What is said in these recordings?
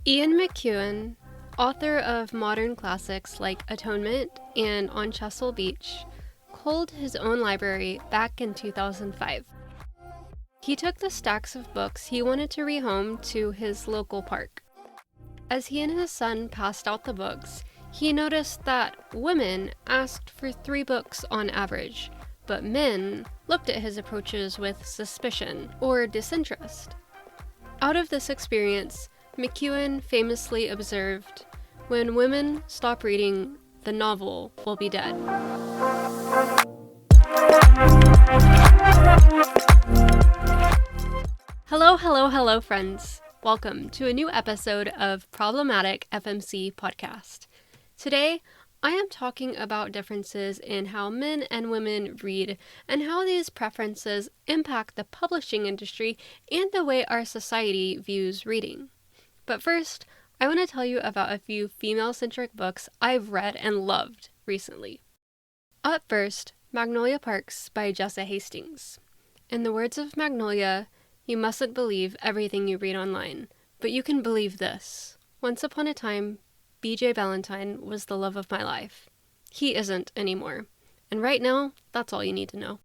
Ian McEwan, author of modern classics like Atonement and On Chesil Beach, culled his own library back in 2005. He took the stacks of books he wanted to rehome to his local park. As he and his son passed out the books, he noticed that women asked for 3 books on average, but men looked at his approaches with suspicion or disinterest. Out of this experience, McEwan famously observed, "When women stop reading, the novel will be dead." Hello, friends. Welcome to a new episode of Problematic FMC Podcast. Today, I am talking about differences in how men and women read and how these preferences impact the publishing industry and the way our society views reading. But first, I want to tell you about a few female-centric books I've read and loved recently. Up first, Magnolia Parks by Jessa Hastings. In the words of Magnolia, "You mustn't believe everything you read online, but you can believe this. Once upon a time, BJ Valentine was the love of my life. He isn't anymore. And right now, that's all you need to know."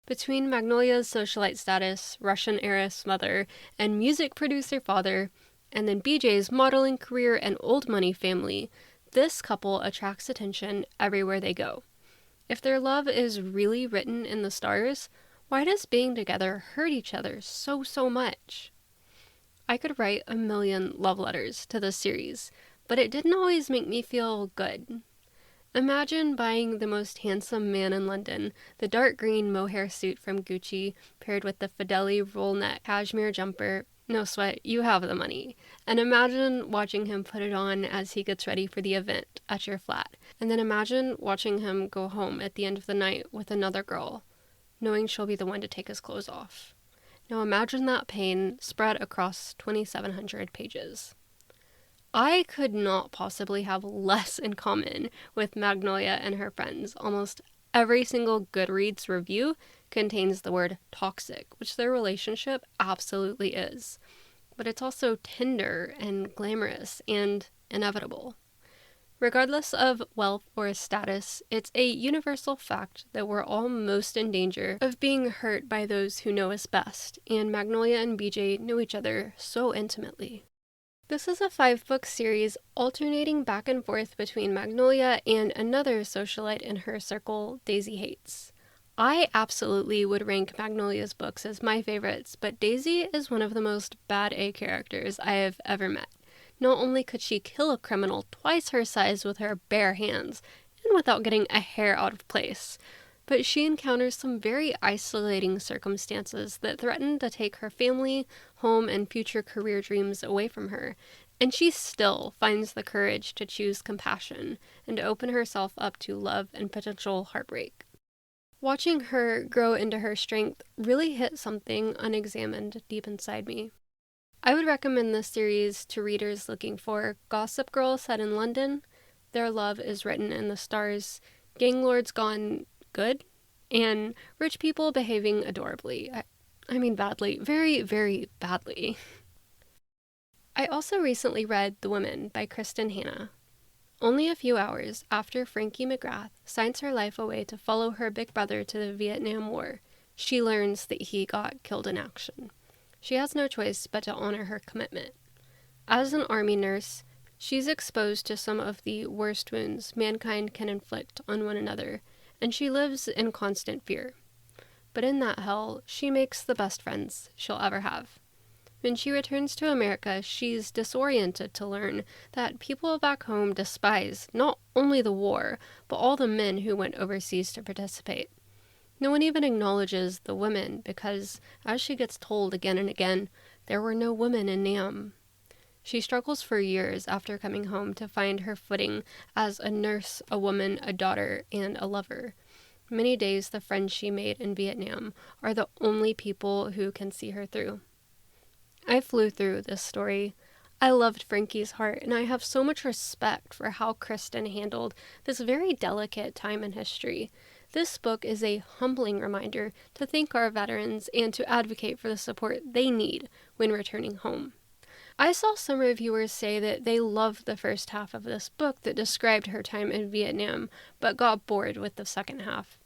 Between Magnolia's socialite status, Russian heiress mother, and music producer father, and then BJ's modeling career and old money family, this couple attracts attention everywhere they go. If their love is really written in the stars, why does being together hurt each other so much? I could write a million love letters to this series, but it didn't always make me feel good. Imagine buying the most handsome man in London, the dark green mohair suit from Gucci, paired with the Fideli roll neck cashmere jumper. No sweat, you have the money. And imagine watching him put it on as he gets ready for the event at your flat. And then imagine watching him go home at the end of the night with another girl, knowing she'll be the one to take his clothes off. Now imagine that pain spread across 2,700 pages. I could not possibly have less in common with Magnolia and her friends. Almost every single Goodreads review contains the word toxic, which their relationship absolutely is. But it's also tender and glamorous and inevitable. Regardless of wealth or status, it's a universal fact that we're all most in danger of being hurt by those who know us best, and Magnolia and BJ know each other so intimately. This is a 5-book series alternating back and forth between Magnolia and another socialite in her circle, Daisy Hates. I absolutely would rank Magnolia's books as my favorites, but Daisy is one of the most bad A characters I have ever met. Not only could she kill a criminal twice her size with her bare hands, and without getting a hair out of place, but she encounters some very isolating circumstances that threaten to take her family, home, and future career dreams away from her, and she still finds the courage to choose compassion and to open herself up to love and potential heartbreak. Watching her grow into her strength really hit something unexamined deep inside me. I would recommend this series to readers looking for Gossip Girl set in London, Their Love is Written in the Stars, Gang Lords Gone Good, and rich people behaving adorably. I mean badly. Very, very badly. I also recently read The Women by Kristin Hannah. Only a few hours after Frankie McGrath signs her life away to follow her big brother to the Vietnam War, she learns that he got killed in action. She has no choice but to honor her commitment. As an army nurse, she's exposed to some of the worst wounds mankind can inflict on one another, and she lives in constant fear. But in that hell, she makes the best friends she'll ever have. When she returns to America, she's disoriented to learn that people back home despise not only the war, but all the men who went overseas to participate. No one even acknowledges the women because, as she gets told again and again, there were no women in Nam. She struggles for years after coming home to find her footing as a nurse, a woman, a daughter, and a lover. Many days the friends she made in Vietnam are the only people who can see her through. I flew through this story. I loved Frankie's heart, and I have so much respect for how Kristin handled this very delicate time in history. This book is a humbling reminder to thank our veterans and to advocate for the support they need when returning home. I saw some reviewers say that they loved the first half of this book that described her time in Vietnam, but got bored with the second half.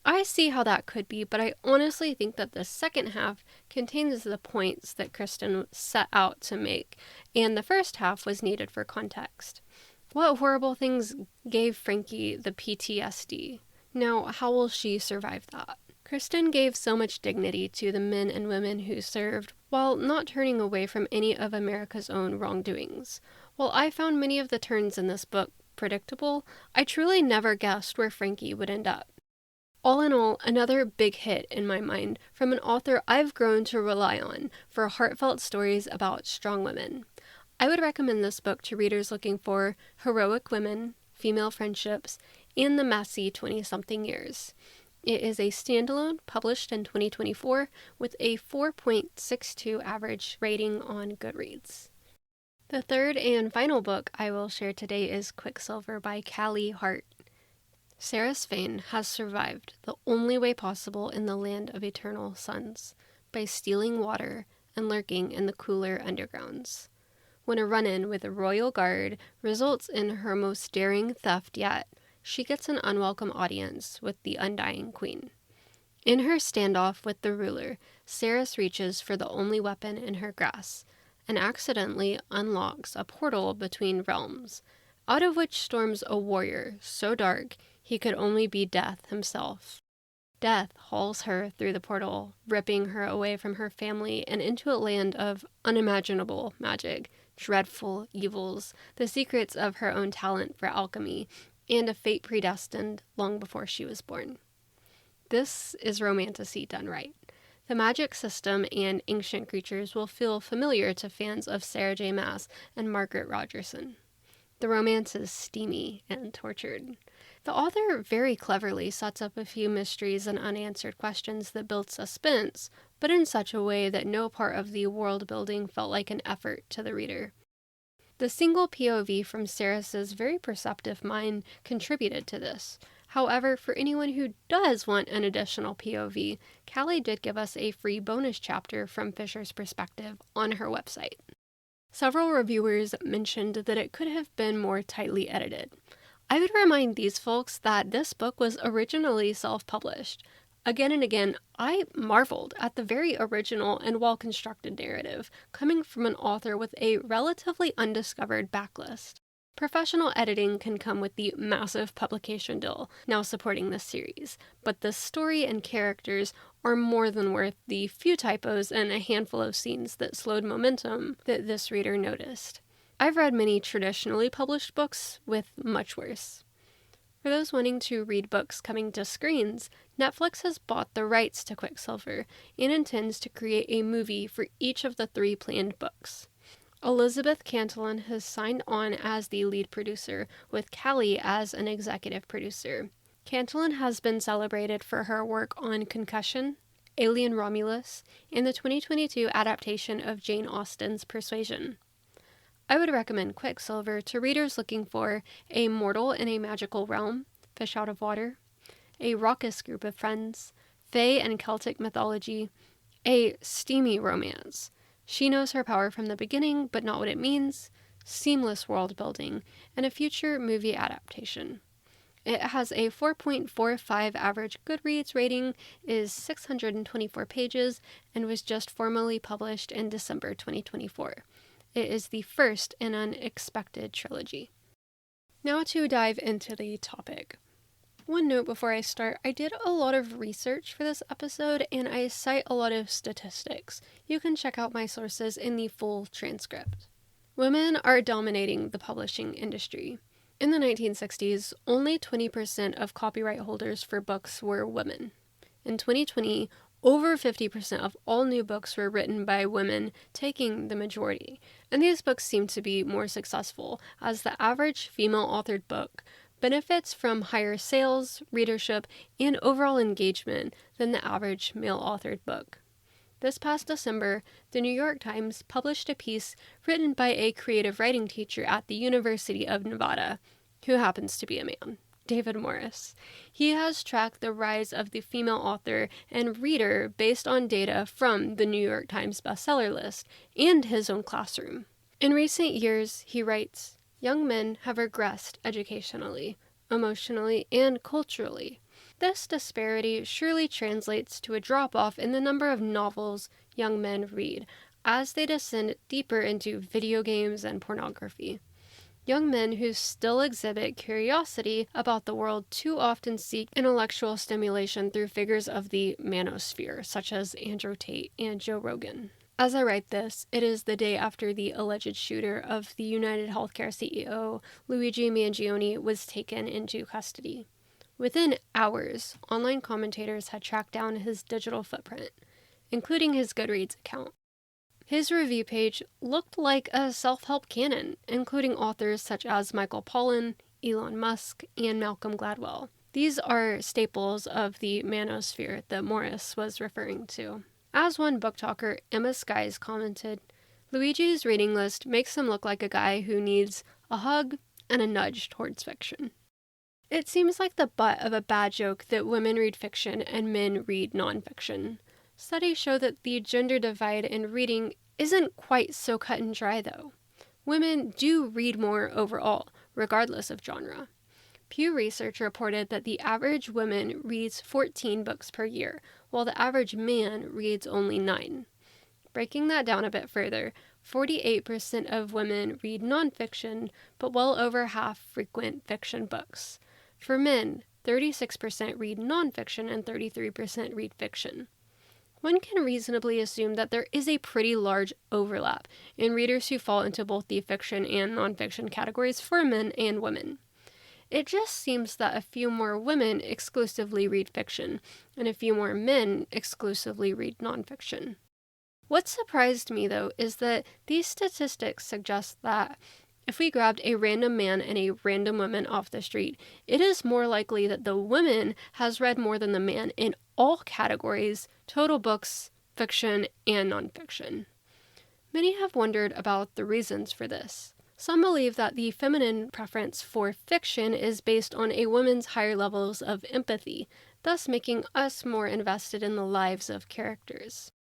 I see how that could be, but I honestly think that the second half contains the points that Kristin set out to make, and the first half was needed for context. What horrible things gave Frankie the PTSD? Now, how will she survive that? Kristin gave so much dignity to the men and women who served, while not turning away from any of America's own wrongdoings. While I found many of the turns in this book predictable, I truly never guessed where Frankie would end up. All in all, another big hit in my mind from an author I've grown to rely on for heartfelt stories about strong women. I would recommend this book to readers looking for heroic women, female friendships, and the messy 20-something years. It is a standalone, published in 2024, with a 4.62 average rating on Goodreads. The third and final book I will share today is Quicksilver by Callie, Hart. Sarah Svane has survived the only way possible in the land of eternal suns, by stealing water and lurking in the cooler undergrounds. When a run-in with a royal guard results in her most daring theft yet, she gets an unwelcome audience with the undying queen. In her standoff with the ruler, Sarah reaches for the only weapon in her grasp, and accidentally unlocks a portal between realms, out of which storms a warrior so dark he could only be Death himself. Death hauls her through the portal, ripping her away from her family and into a land of unimaginable magic, dreadful evils, the secrets of her own talent for alchemy, and a fate predestined long before she was born. This is romantasy done right. The magic system and ancient creatures will feel familiar to fans of Sarah J. Maas and Margaret Rogerson. The romance is steamy and tortured. The author very cleverly sets up a few mysteries and unanswered questions that build suspense, but in such a way that no part of the world building felt like an effort to the reader. The single POV from Sarah's very perceptive mind contributed to this. However, for anyone who does want an additional POV, Callie did give us a free bonus chapter from Fisher's perspective on her website. Several reviewers mentioned that it could have been more tightly edited. I would remind these folks that this book was originally self-published. Again and again, I marveled at the very original and well-constructed narrative, coming from an author with a relatively undiscovered backlist. Professional editing can come with the massive publication deal now supporting this series, but the story and characters are more than worth the few typos and a handful of scenes that slowed momentum that this reader noticed. I've read many traditionally published books with much worse. For those wanting to read books coming to screens, Netflix has bought the rights to Quicksilver and intends to create a movie for each of the 3 planned books. Elizabeth Cantillon has signed on as the lead producer, with Callie as an executive producer. Cantillon has been celebrated for her work on Concussion, Alien Romulus, and the 2022 adaptation of Jane Austen's Persuasion. I would recommend Quicksilver to readers looking for a mortal in a magical realm, fish out of water, a raucous group of friends, fae and Celtic mythology, a steamy romance. She knows her power from the beginning, but not what it means, seamless world building, and a future movie adaptation. It has a 4.45 average Goodreads rating, is 624 pages, and was just formally published in December 2024. It is the first in an expected trilogy. Now to dive into the topic. One note before I start, I did a lot of research for this episode and I cite a lot of statistics. You can check out my sources in the full transcript. Women are dominating the publishing industry. In the 1960s, only 20% of copyright holders for books were women. In 2020, over 50% of all new books were written by women, taking the majority. And these books seem to be more successful, as the average female-authored book benefits from higher sales, readership, and overall engagement than the average male-authored book. This past December, the New York Times published a piece written by a creative writing teacher at the University of Nevada, who happens to be a man, David Morris. He has tracked the rise of the female author and reader based on data from the New York Times bestseller list and his own classroom. In recent years, he writes, young men have regressed educationally, emotionally, and culturally. This disparity surely translates to a drop-off in the number of novels young men read as they descend deeper into video games and pornography. Young men who still exhibit curiosity about the world too often seek intellectual stimulation through figures of the manosphere, such as Andrew Tate and Joe Rogan. As I write this, it is the day after the alleged shooter of the United Healthcare CEO, Luigi Mangione, was taken into custody. Within hours, online commentators had tracked down his digital footprint, including his Goodreads account. His review page looked like a self-help canon, including authors such as Michael Pollan, Elon Musk, and Malcolm Gladwell. These are staples of the manosphere that Morris was referring to. As one book talker, Emma Skies, commented, Luigi's reading list makes him look like a guy who needs a hug and a nudge towards fiction. It seems like the butt of a bad joke that women read fiction and men read nonfiction. Studies show that the gender divide in reading isn't quite so cut and dry, though. Women do read more overall, regardless of genre. Pew Research reported that the average woman reads 14 books per year, while the average man reads only 9. Breaking that down a bit further, 48% of women read nonfiction, but well over half frequent fiction books. For men, 36% read nonfiction and 33% read fiction. One can reasonably assume that there is a pretty large overlap in readers who fall into both the fiction and nonfiction categories for men and women. It just seems that a few more women exclusively read fiction, and a few more men exclusively read nonfiction. What surprised me, though, is that these statistics suggest that if we grabbed a random man and a random woman off the street, it is more likely that the woman has read more than the man in all categories, total books, fiction, and nonfiction. Many have wondered about the reasons for this. Some believe that the feminine preference for fiction is based on a woman's higher levels of empathy, thus making us more invested in the lives of characters.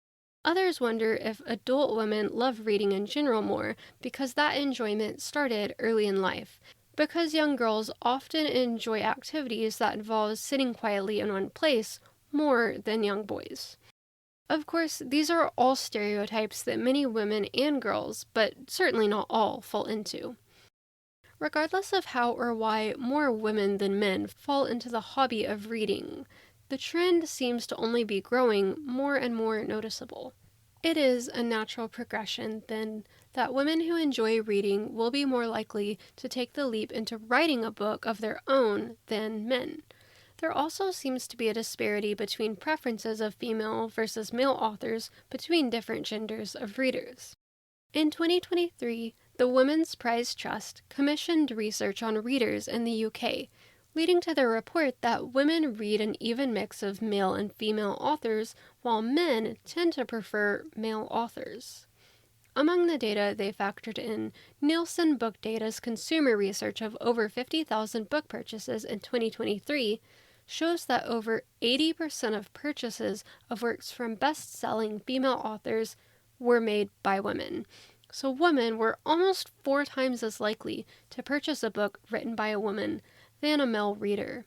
Others wonder if adult women love reading in general more because that enjoyment started early in life, because young girls often enjoy activities that involve sitting quietly in one place more than young boys. Of course, these are all stereotypes that many women and girls, but certainly not all, fall into. Regardless of how or why more women than men fall into the hobby of reading, the trend seems to only be growing more and more noticeable. It is a natural progression, then, that women who enjoy reading will be more likely to take the leap into writing a book of their own than men. There also seems to be a disparity between preferences of female versus male authors between different genders of readers. In 2023, the Women's Prize Trust commissioned research on readers in the UK, leading to the report that women read an even mix of male and female authors, while men tend to prefer male authors. Among the data, they factored in Nielsen Book Data's consumer research of over 50,000 book purchases in 2023, shows that over 80% of purchases of works from best-selling female authors were made by women. So women were almost 4 times as likely to purchase a book written by a woman than a male reader.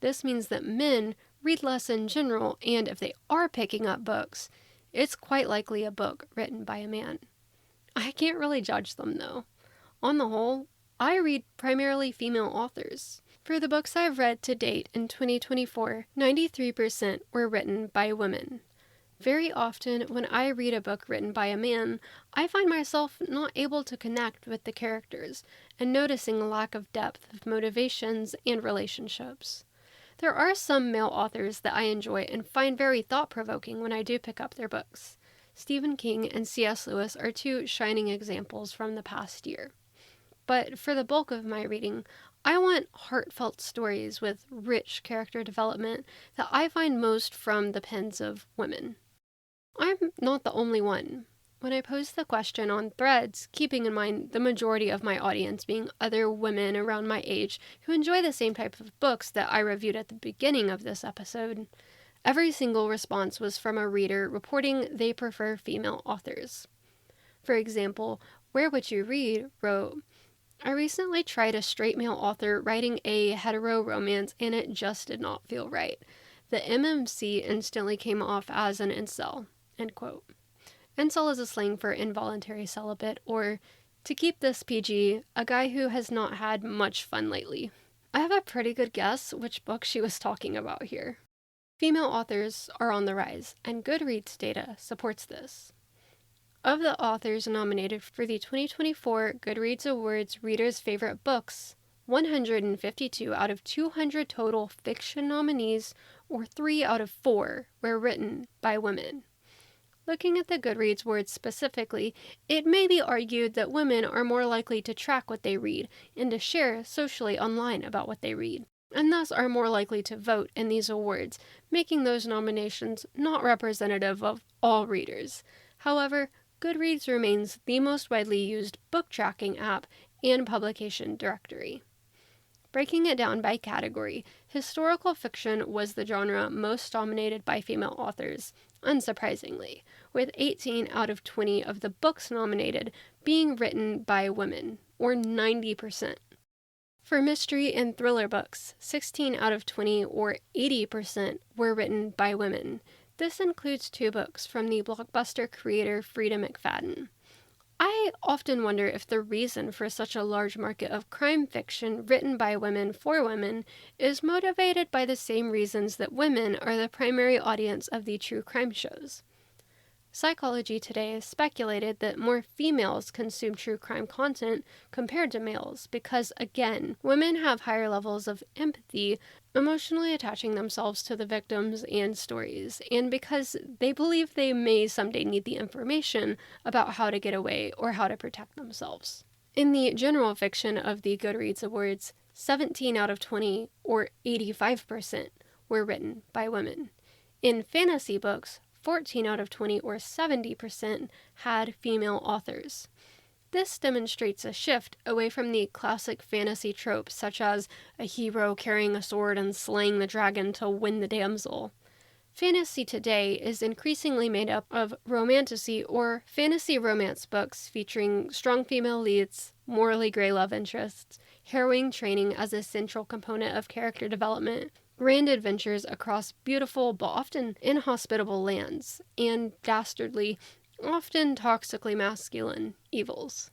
This means that men read less in general, and if they are picking up books, it's quite likely a book written by a man. I can't really judge them, though. On the whole, I read primarily female authors. For the books I've read to date in 2024, 93% were written by women. Very often, when I read a book written by a man, I find myself not able to connect with the characters and noticing a lack of depth of motivations and relationships. There are some male authors that I enjoy and find very thought-provoking when I do pick up their books. Stephen King and C.S. Lewis are 2 shining examples from the past year. But for the bulk of my reading, I want heartfelt stories with rich character development that I find most from the pens of women. I'm not the only one. When I posed the question on Threads, keeping in mind the majority of my audience being other women around my age who enjoy the same type of books that I reviewed at the beginning of this episode, every single response was from a reader reporting they prefer female authors. For example, Where Would You Read wrote, I recently tried a straight male author writing a hetero romance and it just did not feel right. The MMC instantly came off as an incel. End quote. Incel is a slang for involuntary celibate, or, to keep this PG, a guy who has not had much fun lately. I have a pretty good guess which book she was talking about here. Female authors are on the rise, and Goodreads data supports this. Of the authors nominated for the 2024 Goodreads Awards Readers' Favorite Books, 152 out of 200 total fiction nominees, or 3 out of 4, were written by women. Looking at the Goodreads words specifically, it may be argued that women are more likely to track what they read and to share socially online about what they read, and thus are more likely to vote in these awards, making those nominations not representative of all readers. However, Goodreads remains the most widely used book tracking app and publication directory. Breaking it down by category, historical fiction was the genre most dominated by female authors, unsurprisingly, with 18 out of 20 of the books nominated being written by women, or 90%. For mystery and thriller books, 16 out of 20, or 80%, were written by women. This includes 2 books from the blockbuster creator Frida McFadden. I often wonder if the reason for such a large market of crime fiction written by women for women is motivated by the same reasons that women are the primary audience of the true crime shows. Psychology Today has speculated that more females consume true crime content compared to males because, again, women have higher levels of empathy, emotionally attaching themselves to the victims and stories, and because they believe they may someday need the information about how to get away or how to protect themselves. In the general fiction of the Goodreads Awards, 17 out of 20, or 85%, were written by women. In fantasy books, 14 out of 20, or 70%, had female authors. This demonstrates a shift away from the classic fantasy tropes such as a hero carrying a sword and slaying the dragon to win the damsel. Fantasy today is increasingly made up of romantasy or fantasy romance books featuring strong female leads, morally gray love interests, harrowing training as a central component of character development, grand adventures across beautiful but often inhospitable lands, and dastardly, often toxically masculine, evils.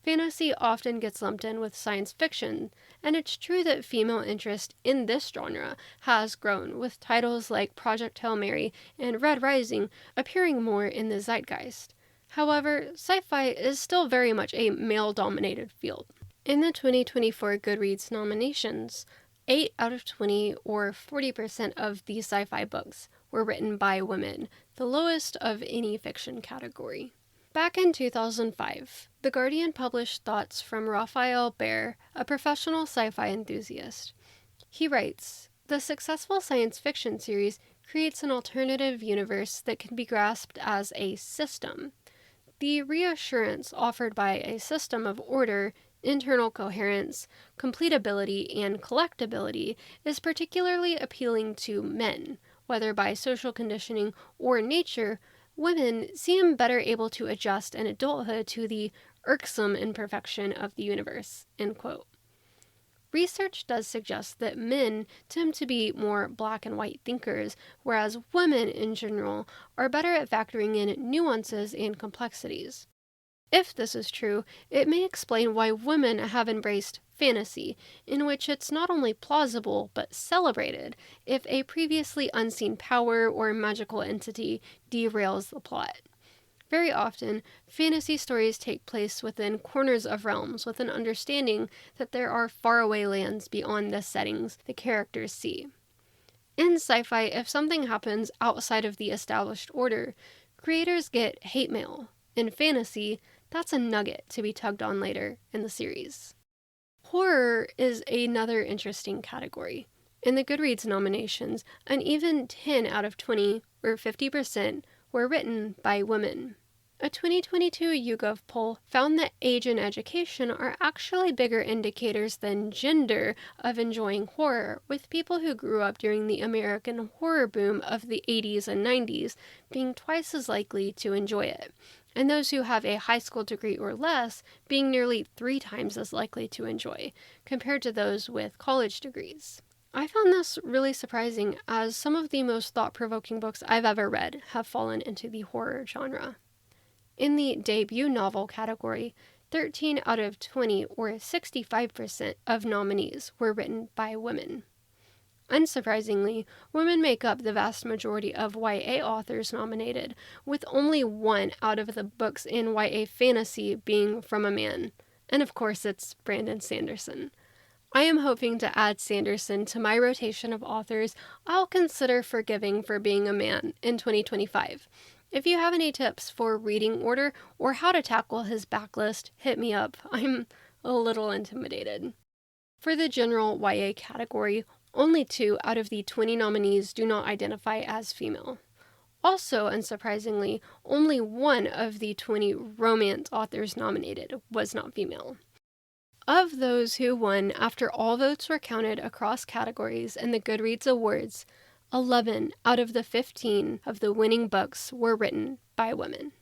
Fantasy often gets lumped in with science fiction, and it's true that female interest in this genre has grown, with titles like Project Hail Mary and Red Rising appearing more in the zeitgeist. However, sci-fi is still very much a male-dominated field. In the 2024 Goodreads nominations, 8 out of 20, or 40% of the sci-fi books were written by women, the lowest of any fiction category. Back in 2005, The Guardian published thoughts from Raphael Baer, a professional sci-fi enthusiast. He writes, "The successful science fiction series creates an alternative universe that can be grasped as a system. The reassurance offered by a system of order, internal coherence, completability, and collectability is particularly appealing to men. Whether by social conditioning or nature, women seem better able to adjust in adulthood to the irksome imperfection of the universe." End quote. Research does suggest that men tend to be more black and white thinkers, whereas women in general are better at factoring in nuances and complexities. If this is true, it may explain why women have embraced fantasy, in which it's not only plausible but celebrated if a previously unseen power or magical entity derails the plot. Very often, fantasy stories take place within corners of realms with an understanding that there are faraway lands beyond the settings the characters see. In sci-fi, if something happens outside of the established order, creators get hate mail. In fantasy, that's a nugget to be tugged on later in the series. Horror is another interesting category. In the Goodreads nominations, an even 10 out of 20, or 50%, were written by women. A 2022 YouGov poll found that age and education are actually bigger indicators than gender of enjoying horror, with people who grew up during the American horror boom of the 80s and 90s being twice as likely to enjoy it. and those who have a high school degree or less being nearly 3 times as likely to enjoy, compared to those with college degrees. I found this really surprising, as some of the most thought-provoking books I've ever read have fallen into the horror genre. In the debut novel category, 13 out of 20, or 65% of nominees were written by women. Unsurprisingly, women make up the vast majority of YA authors nominated, with only 1 out of the books in YA fantasy being from a man. And of course, it's Brandon Sanderson. I am hoping to add Sanderson to my rotation of authors I'll consider forgiving for being a man in 2025. If you have any tips for reading order or how to tackle his backlist, hit me up. I'm a little intimidated. For the general YA category, only 2 out of the 20 nominees do not identify as female. Also, unsurprisingly, only 1 of the 20 romance authors nominated was not female. Of those who won after all votes were counted across categories in the Goodreads Awards, 11 out of the 15 of the winning books were written by women.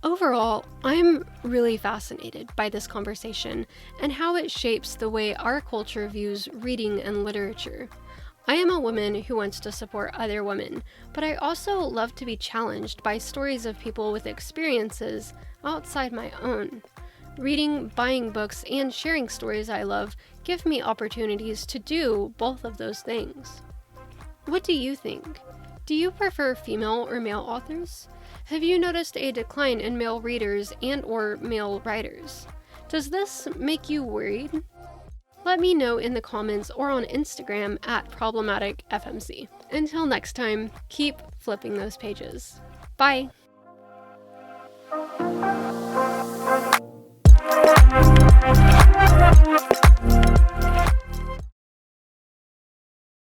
Overall, I'm really fascinated by this conversation and how it shapes the way our culture views reading and literature. I am a woman who wants to support other women, but I also love to be challenged by stories of people with experiences outside my own. Reading, buying books, and sharing stories I love give me opportunities to do both of those things. What do you think? Do you prefer female or male authors? Have you noticed a decline in male readers and/or male writers? Does this make you worried? Let me know in the comments or on Instagram at problematicfmc. Until next time, keep flipping those pages. Bye!